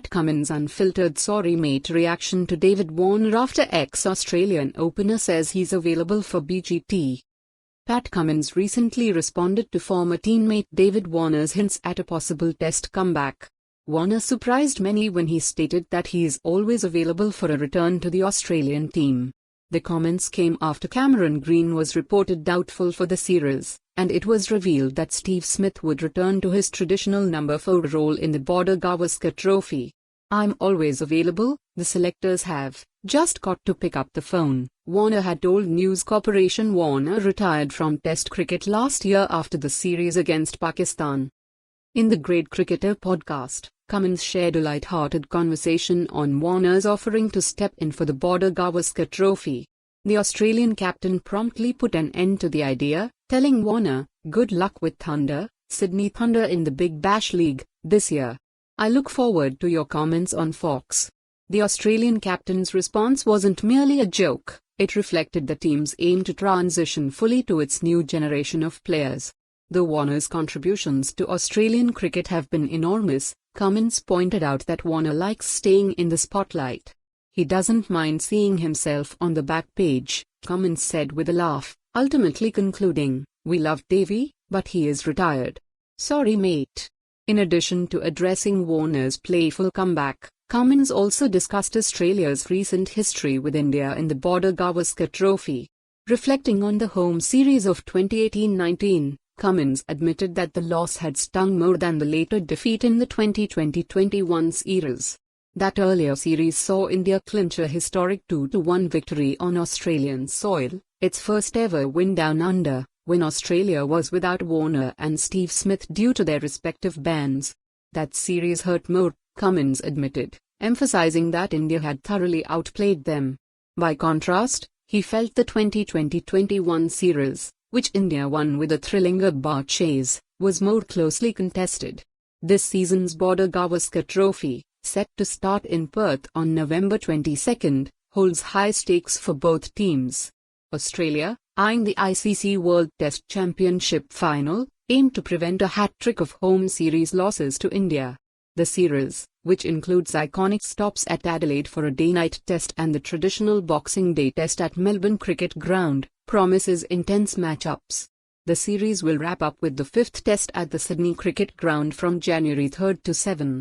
Pat Cummins' unfiltered sorry mate reaction to David Warner after ex-Australian opener says he's available for BGT. Pat Cummins recently responded to former teammate David Warner's hints at a possible Test comeback. Warner surprised many when he stated that he is always available for a return to the Australian team. The comments came after Cameron Green was reported doubtful for the series, and it was revealed that Steve Smith would return to his traditional number 4 role in the Border Gavaskar Trophy. "I'm always available, the selectors have just got to pick up the phone," Warner had told News Corporation. Warner retired from Test cricket last year after the series against Pakistan. In the Great Cricketer podcast, Cummins shared a light-hearted conversation on Warner's offering to step in for the Border Gavaskar Trophy. The Australian captain promptly put an end to the idea, telling Warner, "Good luck with Sydney Thunder in the Big Bash League this year. I look forward to your comments on Fox." The Australian captain's response wasn't merely a joke, it reflected the team's aim to transition fully to its new generation of players. Though Warner's contributions to Australian cricket have been enormous, Cummins pointed out that Warner likes staying in the spotlight. He doesn't mind seeing himself on the back page, Cummins said with a laugh, ultimately concluding, "We love Davey, but he is retired. Sorry mate." In addition to addressing Warner's playful comeback, Cummins also discussed Australia's recent history with India in the Border Gavaskar Trophy. Reflecting on the home series of 2018-19, Cummins admitted that the loss had stung more than the later defeat in the 2020-21 series. That earlier series saw India clinch a historic 2-1 victory on Australian soil, its first ever win down under, when Australia was without Warner and Steve Smith due to their respective bans. That series hurt more, Cummins admitted, emphasizing that India had thoroughly outplayed them. By contrast, he felt the 2020-21 series, which India won with a thrilling Akbar chase, was more closely contested. This season's Border Gavaskar Trophy, set to start in Perth on November 22, holds high stakes for both teams. Australia, eyeing the ICC World Test Championship final, aimed to prevent a hat-trick of home series losses to India. The series, which includes iconic stops at Adelaide for a day-night test and the traditional Boxing Day test at Melbourne Cricket Ground, promises intense matchups. The series will wrap up with the 5th test at the Sydney Cricket Ground from January 3 to 7.